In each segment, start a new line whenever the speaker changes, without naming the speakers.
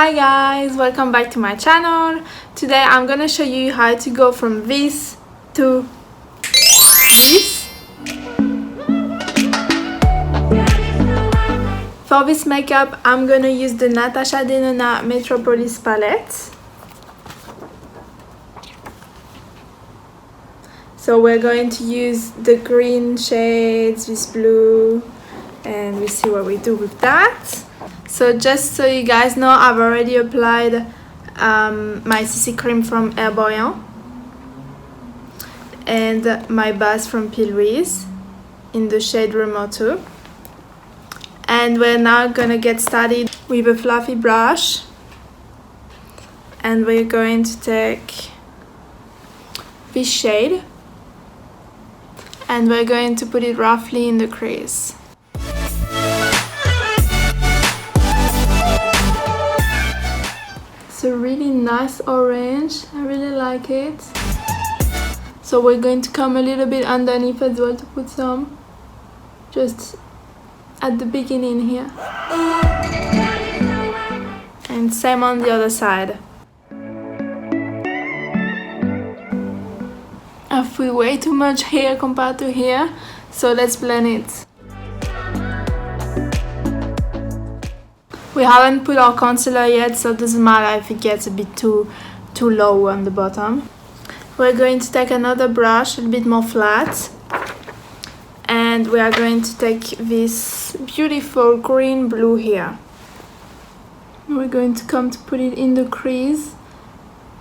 Hi guys, welcome back to my channel. Today I'm gonna show you how to go from this to this. For this makeup I'm gonna use the Natasha Denona Metropolis palette. So we're going to use the green shades, this blue, and we'll see what we do with that. So just so you guys know, I've already applied my CC cream from Erborian and my base from P.Louise in the shade Rumour too. And we're now gonna get started with a fluffy brush, and we're going to take this shade and we're going to put it roughly in the crease. It's a really nice orange, I really like it. So we're going to come a little bit underneath as well to put some, just at the beginning here. And same on the other side. I feel way too much here compared to here, so let's blend it. We haven't put our concealer yet, so it doesn't matter if it gets a bit too low on the bottom. We're going to take another brush, a little bit more flat, and we are going to take this beautiful green blue here. We're going to come to put it in the crease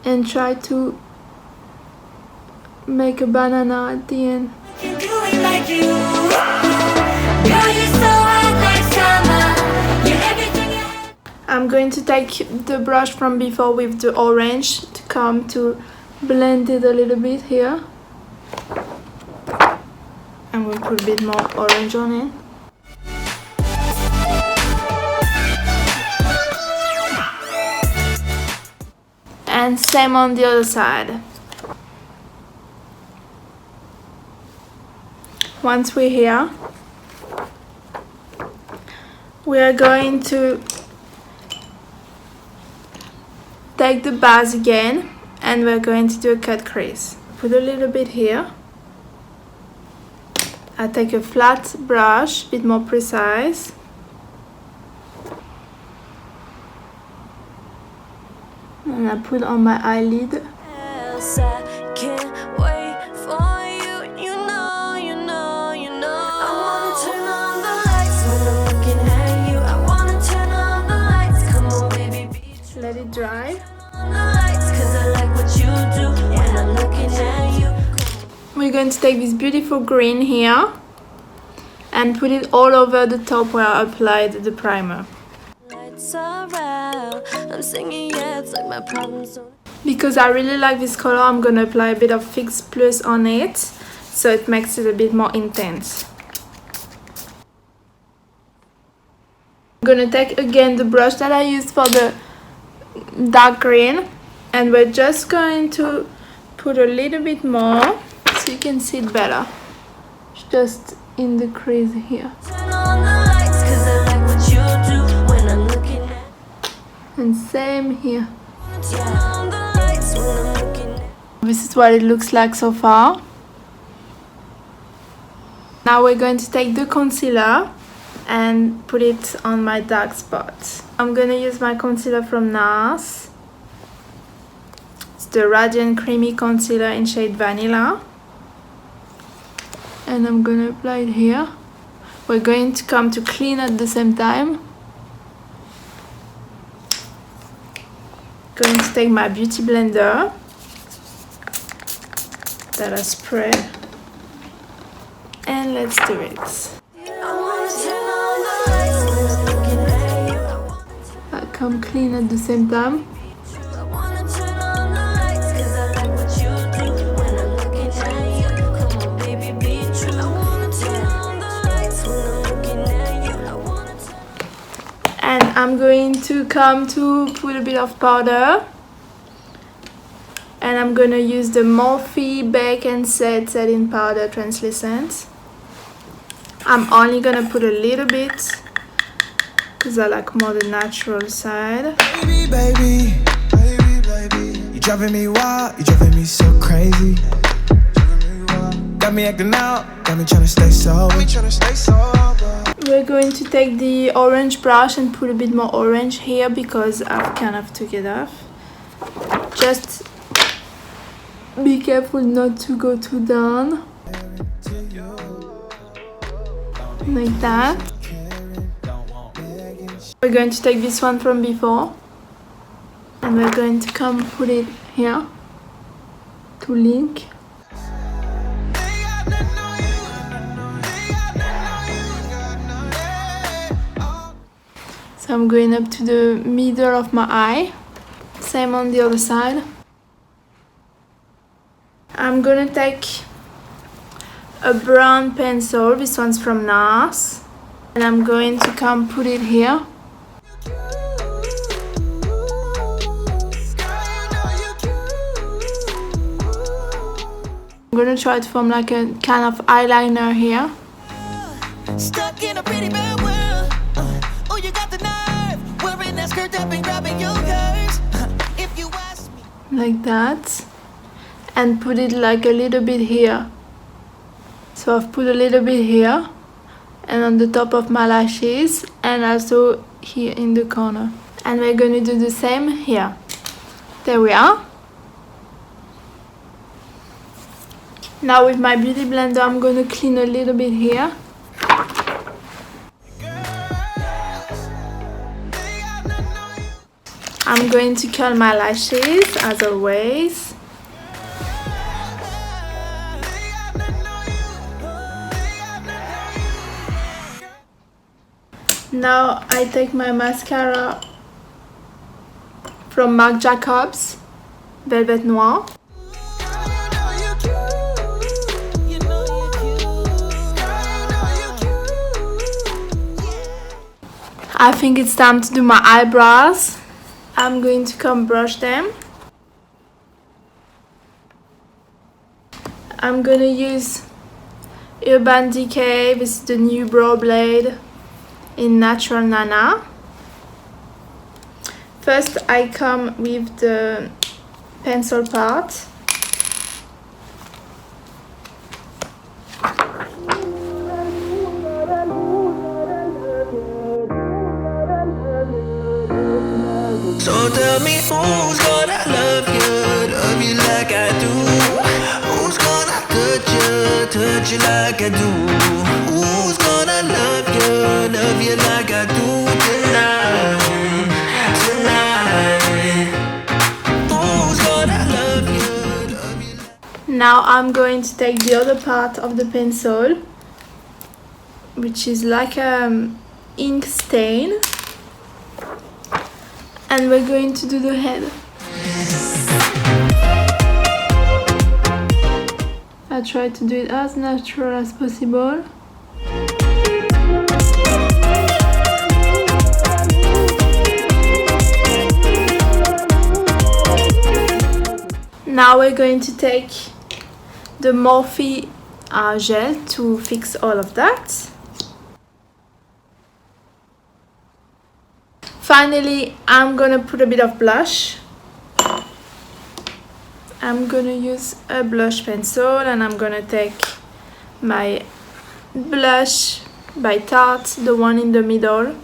and try to make a banana at the end. I'm going to take the brush from before with the orange to come to blend it a little bit here. And we'll put a bit more orange on it. And same on the other side. Once we're here, we are going to take the base again and we're going to do a cut crease. Put a little bit here. I take a flat brush, a bit more precise. And I put on my eyelid. Let it dry. We're going to take this beautiful green here and put it all over the top where I applied the primer. Because I really like this color, I'm going to apply a bit of Fix Plus on it, so it makes it a bit more intense. I'm going to take again the brush that I used for the dark green, and we're just going to put a little bit more so you can see it better, just in the crease here. And same here. This is what it looks like so far. Now we're going to take the concealer and put it on my dark spots. I'm gonna use my concealer from Nars. It's the Radiant Creamy Concealer in shade Vanilla. And I'm gonna apply it here. We're going to come to clean at the same time. Going to take my beauty blender that I sprayed. And let's do it. Come clean at the same time. And I'm going to come to put a bit of powder, and I'm gonna use the Morphee Bake and Set Setting Powder, translucent. I'm only gonna put a little bit because I like more the natural side.
Baby, baby, baby, baby, you driving me wild, you driving me so crazy. Got me acting out, got me trying to stay sober.
We're going to take the orange brush and put a bit more orange here because I've kind of took it off. Just be careful not to go too down. Like that. We're going to take this one from before and we're going to come put it here to link. So I'm going up to the middle of my eye. Same on the other side. I'm gonna take a brown pencil. This one's from Nars. And I'm going to come put it here. I'm gonna try to form like a kind of eyeliner here.
Stuck in a pretty bad world. Oh, you got the nerve. Wearing that skirt up and grabbing your curves. If you ask me.
Like that. And put it like a little bit here. So I've put a little bit here. And on the top of my lashes. And also here in the corner. And we're gonna do the same here. There we are. Now with my beauty blender, I'm gonna clean a little bit here. I'm going to curl my lashes as always. Now I take my mascara from Marc Jacobs, Velvet Noir. I think it's time to do my eyebrows. I'm going to come brush them. I'm gonna use Urban Decay. This is the new brow blade in Natural Nana. First I come with the pencil part.
So tell me who's gonna love you like I do. Who's gonna touch you like I do. Who's gonna love you like I do tonight, tonight. Who's gonna love you
Now I'm going to take the other part of the pencil, which is like ink stain. And we're going to do the head. I try to do it as natural as possible. Now we're going to take the Morphee gel to fix all of that. Finally, I'm gonna put a bit of blush. I'm gonna use a blush pencil and I'm gonna take my blush by Tarte, the one in the middle.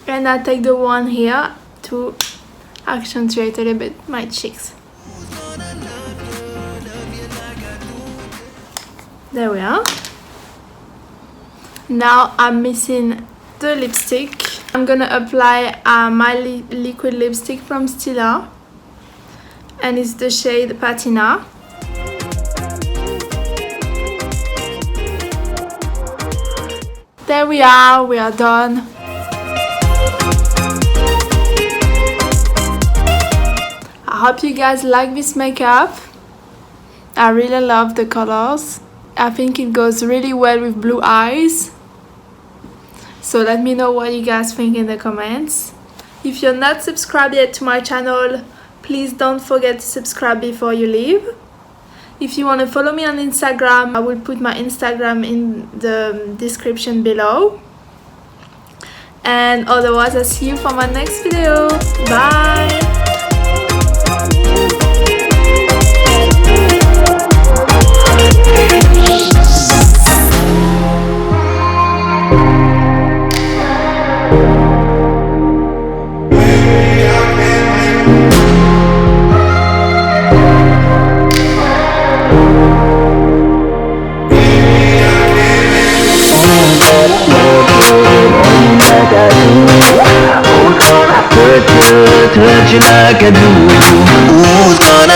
And I take the one here to accentuate a little bit my cheeks. There we are. Now I'm missing the lipstick. I'm gonna apply my liquid lipstick from Stila, and it's the shade Patina. There we are done. I hope you guys like this makeup. I really love the colors. I think it goes really well with blue eyes. So let me know what you guys think in the comments. If you're not subscribed yet to my channel, please don't forget to subscribe before you leave. If you want to follow me on Instagram, I will put my Instagram in the description below. And otherwise, I'll see you for my next video. Bye!
Touch you like I do. Who's gonna